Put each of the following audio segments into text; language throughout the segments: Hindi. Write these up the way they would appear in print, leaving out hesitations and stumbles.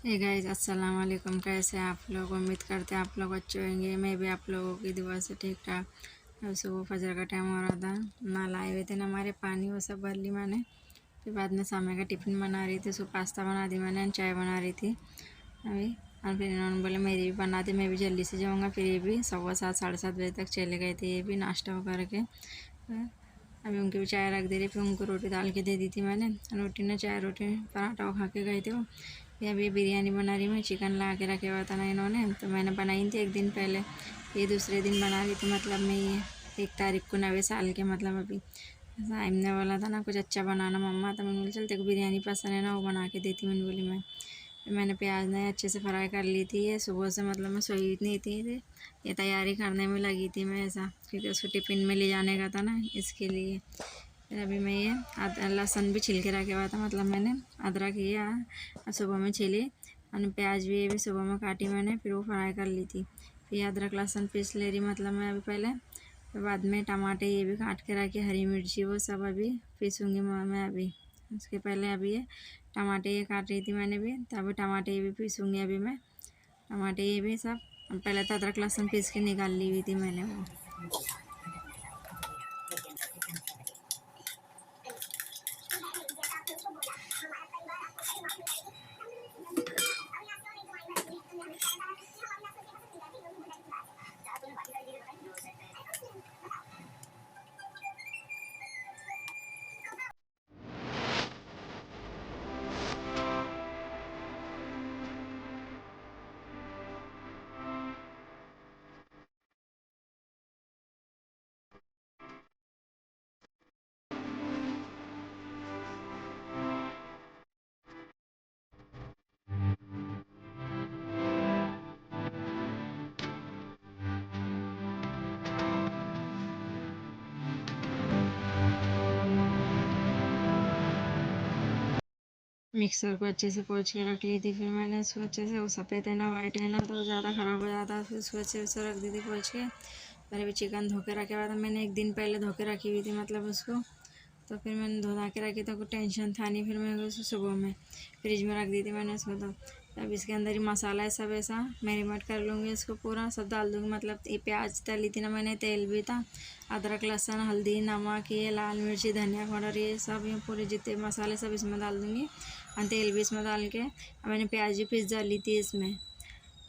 हे गाइस, अस्सलाम वालेकुम। कैसे हैं आप लोग? उम्मीद करते हैं आप लोग अच्छे होंगे। मैं भी आप लोगों की दुआ से ठीक ठाक। अब सुबह फजर का टाइम हो रहा था, ना लाए हुए थे ना हमारे पानी, वो सब भर ली मैंने। फिर बाद में शाम का टिफ़िन बना रही थी, सुबह पास्ता बना दी मैंने, चाय बना रही थी अभी। और फिर इन्होंने बोले मेरी भी बना दी, मैं भी जल्दी से जाऊँगा। फिर ये भी 7:15 7:30 बजे तक चले गए थे, ये भी नाश्ता करके। अभी उनकी भी चाय रख दे रही, फिर उनको रोटी डाल के दे दी थी मैंने। रोटी ने चाय, रोटी पराठा वो खा के गए थे वो। फिर अभी बिरयानी बना रही मैं, चिकन ला के रखे हुआ था ना इन्होंने, तो मैंने बनाई थी एक दिन पहले। ये दूसरे दिन बना रही थी, मतलब मैं ये 1 तारीख को 9वें साल के, मतलब अभी साइम ने बोला था ना कुछ अच्छा बनाना मम्मा, तो मैंने बोला चल तेरे को बिरयानी पसंद है ना, वो बना के देती मैंने बोली मैं। फिर मैंने प्याज ने अच्छे से फ्राई कर ली थी। ये सुबह से मतलब मैं सोई नहीं थी, ये तैयारी करने में लगी थी मैं, ऐसा क्योंकि उसको टिफ़िन में ले जाने का था ना, इसके लिए। फिर अभी मैं ये लहसुन भी छिल के रखे हुआ था, मतलब मैंने अदरक ये सुबह में छिली, और प्याज भी ये भी सुबह में काटी मैंने, फिर वो फ्राई कर ली थी। फिर अदरक लहसुन पीस ले रही, मतलब मैं अभी पहले। फिर बाद में टमाटर ये भी काट के रखे, हरी मिर्ची वो सब अभी पीसूँगी मैं अभी। उसके पहले अभी ये टमाटर ये काट रही थी मैंने भी, तो अभी टमाटर ये भी पीसूँगी अभी मैं। टमाटर ये भी सब पहले तो अदरक लहसुन पीस के निकाल ली हुई थी मैंने वो। मिक्सर को अच्छे से पोंछ के रख ली थी, फिर मैंने इसको अच्छे से, वो सफ़ेद है ना वाइट है ना, तो ज़्यादा ख़राब हो जाता है, फिर उसको अच्छे से रख दी थी पोंछ के। फिर अभी चिकन धो के रखे हुआ था मैंने, एक दिन पहले धो के रखी हुई थी मतलब उसको। तो फिर मैंने धो के रखी, तो कोई टेंशन था नहीं। फिर मैंने उसको सुबह में फ्रिज में रख दी थी मैंने उसको। तो अब इसके अंदर ही मसाला है सब ऐसा मैरिनेट कर लूँगी, इसको पूरा सब डाल दूँगी। मतलब ये प्याज तली थी ना मैंने, तेल भी था, अदरक लहसुन हल्दी नमक ये लाल मिर्ची धनिया पाउडर ये सब, ये पूरे जितने मसाले सब इसमें डाल दूँगी, और तेल भी इसमें डाल के। मैंने प्याज भी पीस डाली थी इसमें,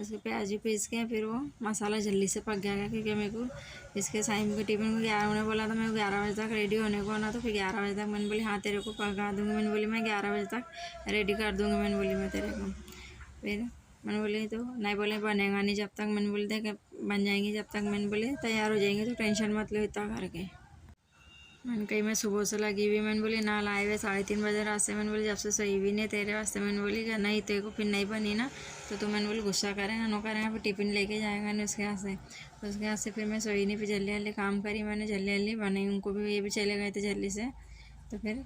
उसको प्याज भी पीस के फिर वो मसाला जल्दी से पक गया, क्योंकि मेरे को इसके साइम के टिफिन को 11 होने बोला था, मेरे को 11 बजे तक रेडी होने को ना। तो फिर 11 बजे तक मैंने बोली हाँ तेरे को पका दूँगी, मैंने बोली मैं 11 बजे तक रेडी कर दूँगी, मैंने बोली मैं तेरे को। फिर मैंने बोली तो नहीं, बोले बनेगा नहीं जब तक। मैंने बोली देख बन जाएंगी जब तक, मैंने बोली तैयार हो जाएंगे तो टेंशन मत लो इतना करके। मैंने कही मैं सुबह से लगी हुई, मैंने बोली ना लाए हुए 3:30 बजे रात से। मैंने बोली जब से सही भी नहीं तेरे वास्ते। मैंने बोली कि नहीं तेरे को फिर नहीं बनी ना तो तू, मैंने बोली गुस्सा करेगा नो करेगा, फिर टिफ़िन लेके जाएगा नहीं उसके यहाँ से। तो उसके यहाँ से फिर मैं सोई नहीं, फिर जल्दी जल्दी काम करी मैंने, जल्दी जल्दी बनाई उनको भी, ये भी चले गए थे जल्दी से। तो फिर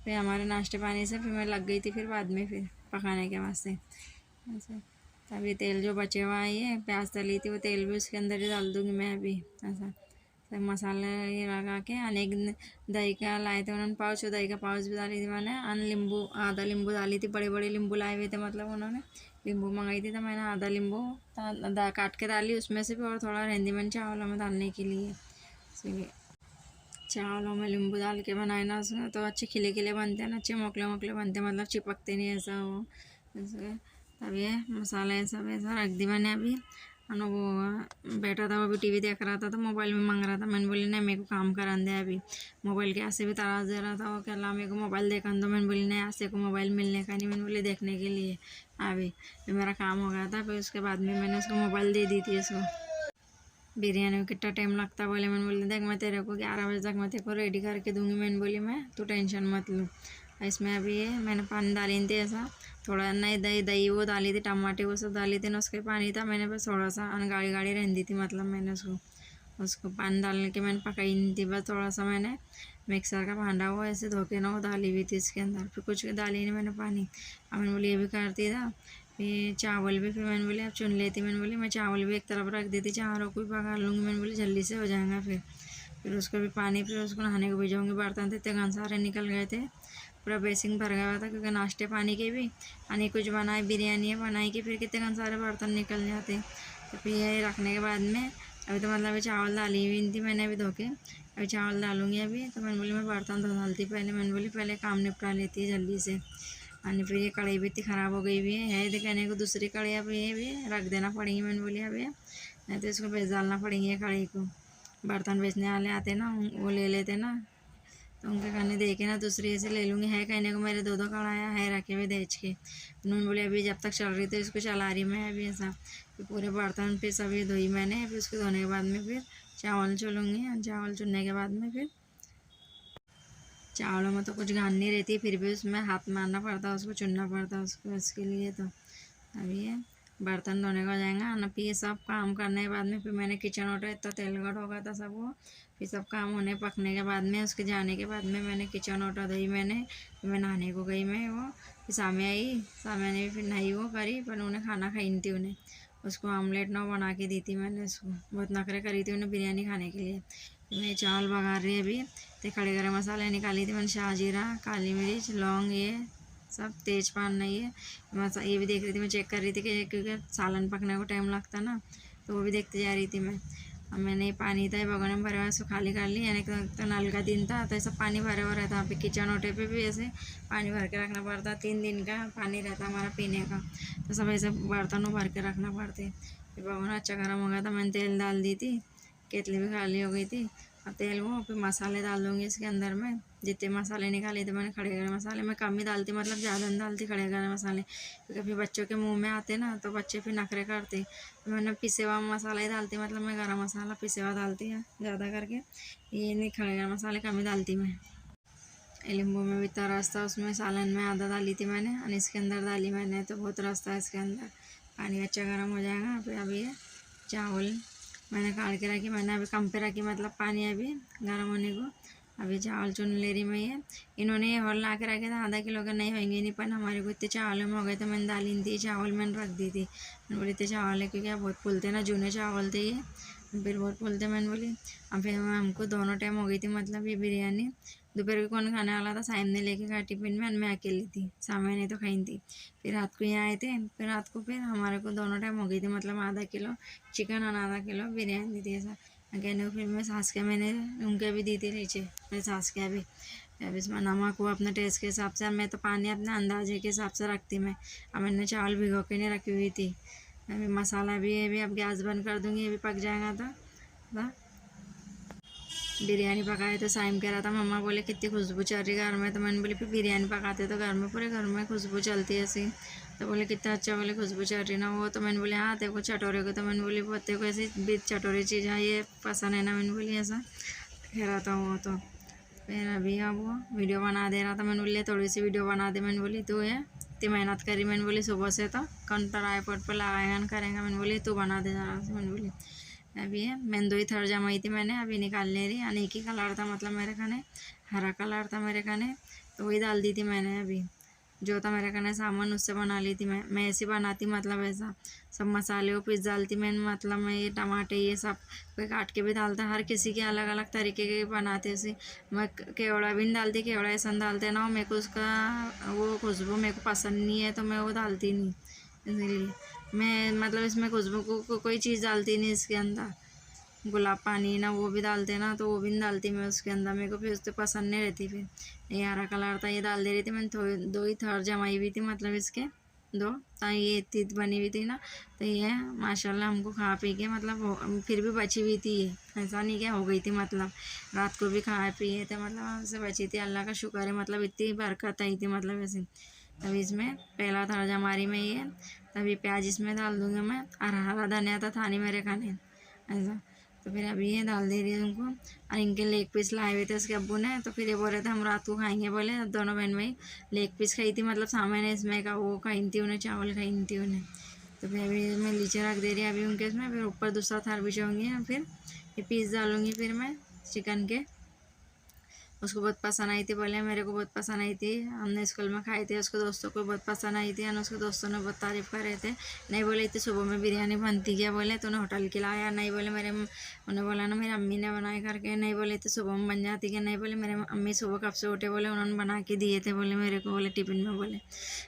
हमारे नाश्ते पानी से फिर मैं लग गई थी फिर बाद में फिर पकाने के वास्ते ऐसे। तभी तेल जो बचे हुआ है ये प्याज तली थी, वो तेल भी उसके अंदर ही डाल दूँगी मैं अभी ऐसा। सब मसाला ये लगा के, अनेक दही का लाए थे उन्होंने पाउच, दही का पाउच भी डाली थी मैंने। नींबू आधा नींबू डाली थी, बड़े बड़े नींबू लाए हुए थे, मतलब उन्होंने नींबू मंगाई थी, तो मैंने आधा नींबू काट के डाली उसमें से भी, और थोड़ा रहंदी मैंने चावलों में डालने के लिए। इसलिए चावलों में नींबू डाल के बनाए ना उसमें तो अच्छे खिले खिले बनते हैं ना, अच्छे मोकले मोकले बनते हैं, मतलब चिपकते नहीं ऐसा वो ऐसे। तब ये मसाला ये सब ऐसा रख दी मैंने अभी। और वो बैठा था, वो भी टीवी देख रहा था, तो मोबाइल में मांग रहा था। मैंने बोली नहीं मेरे को काम करन दे अभी। मोबाइल के ऐसे भी तराज दे रहा था वो, क्या ला मेरे को मोबाइल देखा दो। मैंने बोली नहीं ऐसे को मोबाइल मिलने का नहीं, मैंने बोली देखने के लिए अभी। फिर मेरा काम हो गया था, फिर उसके बाद में मैंने उसको मोबाइल दे दी थी उसको। बिरयानी में कितना टाइम लगता बोले, मैंने बोली देख मैं तेरे को 11 बजे तक मैं तेरे को रेडी करके दूँगी, मैंने बोली मैं तू टेंशन मत लूँ। इसमें अभी ये मैंने पानी डाली थी ऐसा थोड़ा, नहीं दही दही वो डाली थी, टमाटर वो सब डाली थी ना, उसके पानी था मैंने बस थोड़ा सा गाढ़ी गाढ़ी रहन दी थी, मतलब मैंने उसको पानी डालने के मैंने पकाई नहीं थी, बस थोड़ा सा मैंने मिक्सर का भांडा वो ऐसे धो के ना वो डाली हुई थी इसके अंदर, फिर कुछ डाली नहीं मैंने पानी। अब मैंने बोली ये भी करती था। फिर चावल भी फिर मैंने बोली अब चुन लेती, मैंने बोली मैं चावल भी एक तरफ रख देती, चावलों को भी पका लूँगी, मैंने बोली जल्दी से हो जाएगा। फिर उसको भी पानी, फिर उसको नहाने को भिजाऊँगी, बर्तन थे इतने सारे निकल गए थे। पूरा बेसिन भर गया था, क्योंकि नाश्ते पानी के भी आणि कुछ बनाए, बिरयानी बनाई कि फिर कितने सारे बर्तन निकल जाते। तो फिर ये रखने के बाद में अभी तो मतलब अभी चावल डाली हुई थी मैंने अभी धो के, अभी चावल डालूंगी अभी। तो मैंने बोली मैं बर्तन धो डालती पहले, मैंने बोली पहले काम निपटा लेती है जल्दी से। और फिर ये कढ़ाई भी इतनी ख़राब हो गई हुई है कहने को दूसरी कढ़ाई अब ये भी रख देना पड़ेगी। मैंने बोली अब ये नहीं तो इसको बेच डालना पड़ेंगे कढ़ाई को। बर्तन बेचने वाले आते ना वो ले लेते ना, तो उनके कहने दे के ना दूसरी ऐसे ले लूँगी। है कहने को मेरे दो कढ़ाया है रखे हुए देच के। उन्होंने बोले अभी जब तक चल रही थी इसको चला रही मैं अभी ऐसा। फिर पूरे बर्तन फिर सभी धोई मैंने। फिर उसको धोने के बाद में फिर चावल चुनूँगी, और चावल चुनने के बाद में फिर चावलों में तो कुछ गान नहीं रहती, फिर भी उसमें हाथ मारना पड़ता, उसको चुनना पड़ता उसको, इसके लिए। तो अभी ये बर्तन धोने का हो जाएगा ना। फिर ये सब काम करने के बाद में फिर मैंने किचन ऑटो इतना तेल गड़ हो गया था सब वो। फिर सब काम होने पकने के बाद में उसके जाने के बाद में मैंने किचन ऑटो धोई मैंने। फिर मैं नहाने को गई मैं वो, फिर सामने आई, सामने ने भी फिर नहाई वो करी, पर उन्हें खाना खाई नहीं थी। उन्हें उसको आमलेट ना बना के दी थी मैंने, उसको बहुत नखरे करी थी उन्हें बिरयानी खाने के लिए। मैं चावल बघार रही अभी, तो खड़े गरम मसाले निकाली थी मैंने, शाहजीरा, काली मिर्च, लौंग, ये सब तेज पान नहीं है। ये भी देख रही थी मैं, चेक कर रही थी कि क्योंकि सालन पकने को टाइम लगता ना, तो वो भी देखते जा रही थी मैं। अब मैंने पानी था भगोने में भरा हुआ, उसको खाली कर ली। यानी तो नल का दिन था तो ऐसा पानी भरा हुआ रहता। पे किचन ओटे पे भी ऐसे पानी भर के रखना पड़ता, 3 दिन का पानी रहता हमारा पीने का, तो सब ऐसे बर्तनों भर के रखना पड़ते। फिर भगोना अच्छा गर्म हो गया था, मैंने तेल डाल दी थी, केतली भी खाली हो गई थी। अब तेल वो फिर मसाले डाल दूँगी इसके अंदर में। जितने मसाले निकाले थे मैंने खड़े गरम मसाले, मैं कम ही डालती, मतलब ज़्यादा नहीं डालती खड़े गरम मसाले, क्योंकि फिर बच्चों के मुंह में आते ना तो बच्चे फिर नखरे करते। तो मैंने पिसे हुआ मसाला ही डालती, मतलब मैं गरम मसाला पिसे हुआ डालती है ज़्यादा करके, ये नहीं खड़े गरम मसाले कम ही डालती मैं। नींबू में भी इतना रस था, उसमें सालन में आधा डाली थी मैंने, और इसके अंदर डाली मैंने, तो बहुत रस था इसके अंदर। पानी अच्छा गर्म हो जाएगा। फिर अभी ये चावल मैंने काट के रखी, मैंने अभी कम पे रखी, मतलब पानी अभी गर्म होने को। अभी चावल चुन ले रही मैं ये। इन्होंने ये और ला के रखे थे, आधा किलो के नहीं होंगे नहीं, पर हमारे को इतने चावल में हो गए, तो मैंने डाली नहीं थी चावल, मैंने रख दी थी। मैंने बोली इतने चावल है क्योंकि बहुत फूलते ना, जूने चावल थे ये, फिर बहुत फूलते। मैंने बोली अब फिर हमको दोनों टाइम हो गई थी, मतलब ये बिरयानी दोपहर को कौन खाने वाला था, साइम ने लेके गया टिफिन में, मैं अकेली थी, सामने नहीं तो खाई थी। फिर रात को यहाँ आए थे, फिर रात को फिर हमारे को दोनों टाइम हो गई थी, मतलब आधा किलो चिकन और आधा किलो बिरयानी थी ऐसा। कहने को फिर मैं सास के मैंने उनके भी दी थी नीचे, मेरे सास के अभी। अब इसमें नमक वो अपने टेस्ट के हिसाब से, मैं तो पानी अपने अंदाजे के हिसाब से रखती मैं। अब मैंने चावल भिगो के नहीं रखी हुई थी। अभी मसाला भी है, भी अब गैस बंद कर दूँगी, ये भी पक जाएगा। तो बिरयानी पकाए तो साइम कह रहा था मम्मा बोले कितनी खुशबू चल रही घर में, तो मैंने बोली फिर बिरयानी पकाते तो घर में पूरे घर में खुशबू चलती है ऐसी। तो बोले कितना अच्छा, बोले खुशबू चल रही ना वो। तो मैंने बोली हाँ तेरे को चटोरे को, तो मैंने बोली वो तेरे को ऐसी बीच चटोरी चीज़ है ये पसंद है ना, मैंने बोली ऐसा कह रहा था वो। तो फिर अभी अब वो वीडियो बना दे रहा था, मैंने बोली थोड़ी सी वीडियो बना दे। मैंने बोली तू है इतनी मेहनत करी, मैंने बोली सुबह से तो कौन पर आईपोर्ट पर लगाएगा करेंगा, मैंने बोली तू बना दे जरा से। मैंने बोली अभी है मैंने 2 ही थर जमाई थी मैंने, अभी निकाल ले रही। और एक ही कलर था, मतलब मेरे खाने हरा कलर था मेरे खाने, तो वही डाल दी थी मैंने। अभी जो था मेरे खाने सामान उससे बना ली थी मैं ऐसी बनाती, मतलब ऐसा सब मसाले वो पीस डालती मैंने, मतलब मैं ये टमाटे ये सब कोई काट के भी डालता, हर किसी के अलग अलग तरीके के बनाते उसे। मैं केवड़ा भी नहीं डालती, केवड़ा ऐसा डालते ना, मेरे को उसका वो खुशबू मेरे को पसंद नहीं है, तो मैं वो डालती नहीं। इसलिए मैं मतलब इसमें खुशबू को कोई चीज़ डालती नहीं इसके अंदर। गुलाब पानी ना वो भी डालते ना, तो वो भी नहीं डालती मैं उसके अंदर, मेरे को फिर उससे पसंद नहीं रहती। फिर ये हरा कलर था ये डाल दे रही थी मैंने, थोड़ी 2 ही थर जमाई हुई थी, मतलब इसके 2 ये इतनी बनी हुई थी ना। तो ये माशाल्लाह हमको खा पी के मतलब फिर भी बची हुई थी, ये ऐसा नहीं क्या हो गई थी, मतलब रात को भी खाए पिए थे, मतलब हमसे बची थी, अल्लाह का शुक्र है, मतलब इतनी बरकत आई थी मतलब ऐसे। तभी इसमें पहला था जमारी में ये, तभी प्याज इसमें डाल दूँगी मैं, और हरा धनिया था नहीं मेरे खाने ऐसा। तो फिर अभी ये डाल दे रही है उनको। और इनके लेग पीस लाए हुए थे उसके अब्बू ने, तो फिर ये बोल रहे थे हम रात को खाएंगे, बोले दोनों बहन भाई लेग पीस खाई थी, मतलब सामने इसमें का वो खाई थी उन्हें, चावल खाई थी उन्हें। तो फिर अभी मैं नीचे रख दे रही अभी उनके इसमें, फिर ऊपर दूसरा थार बिछाऊँगी, फिर ये पीस डालूँगी फिर मैं चिकन के। उसको बहुत पसंद आई थी, बोले मेरे को बहुत पसंद आई थी, हमने स्कूल में खाई थी, उसको दोस्तों को बहुत पसंद आई थी और उसके दोस्तों ने बहुत तारीफ़ कर रहे थे। नहीं बोले इतनी सुबह में बिरयानी बनती क्या, बोले तूने होटल की लाया, नहीं बोले मेरे उन्हें बोला ना मेरी अम्मी ने बनाई करके, नहीं बोले इतनी सुबह में बन जाती क्या, नहीं बोले मेरे अम्मी सुबह कब से उठे, बोले उन्होंने बना के दिए थे बोले मेरे को, बोले टिफ़िन में बोले।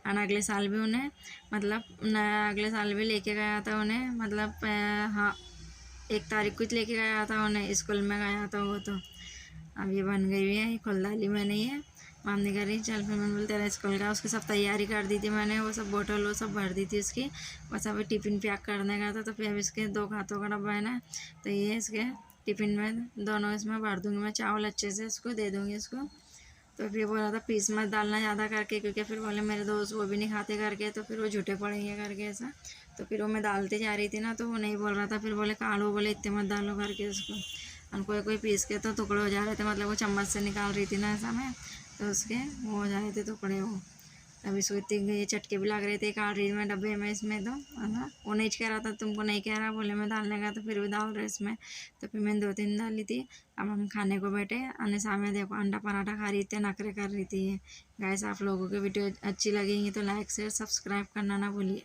और अगले साल भी उन्हें मतलब नया अगले साल भी लेके गया था उन्हें, मतलब हाँ 1 तारीख कुछ लेके गया था उन्हें, स्कूल में गया था वो। तो अब ये बन गई हुई है, ये खोल डाली मैंने, ये मामनी कर रही चल, फिर मैंने बोल तेरा स्कूल का, उसकी सब तैयारी कर दी थी मैंने, वो सब बोतल वो सब भर दी थी उसकी, बस अभी टिफ़िन पैक करने का था। तो फिर अब इसके 2 हाथों का डब्बा है ना, तो ये इसके टिफ़िन में दोनों इसमें भर दूँगी मैं चावल, अच्छे से इसको दे दूँगी इसको। तो फिर बोला था पीस मत डालना ज़्यादा करके, क्योंकि फिर बोले मेरे दोस्त वो भी नहीं खाते करके, तो फिर वो झूठे पड़ेंगे करके ऐसा। तो फिर वो मैं डालती जा रही थी ना, तो वो नहीं बोल रहा था, फिर बोले काढ़ो, बोले इतने मत डालो करके उसको। और कोई कोई पीस के तो टुकड़े हो जा रहे थे, मतलब वो चम्मच से निकाल रही थी ना ऐसा मैं, तो उसके वो हो जा रहे थे टुकड़े वो। तभी इसको इतने ये चटके भी लग रहे थे काट रही में डब्बे में इसमें। तो है ना, वो नहीं कह रहा था तुमको नहीं कह रहा, बोले मैं डालने का, तो फिर भी डाल रहे इसमें। तो फिर मैंने 2-3 डाली थी। अब हम खाने को बैठे, अन्य सामने देखो अंडा पराठा खा रही थी, नखरे कर रही थी ये। गाइस आप लोगों की वीडियो अच्छी लगेंगी तो लाइक शेयर सब्सक्राइब करना ना भूलिए।